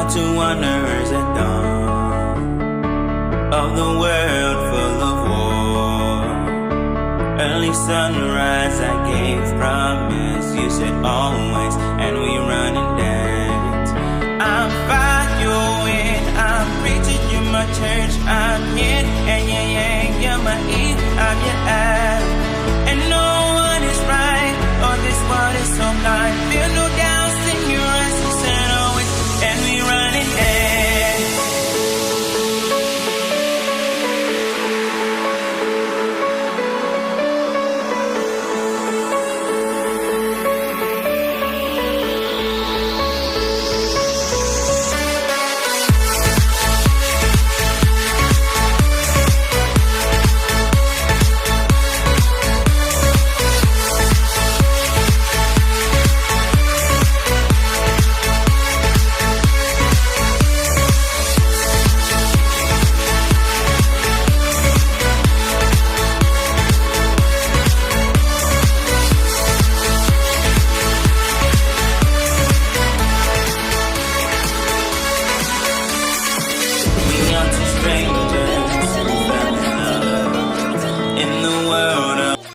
out to wanderers at dawn of the world full of war. Early sunrise, I gave promise. You said always, and we run and dance. I'm following, I'm preaching in my church. I'm here.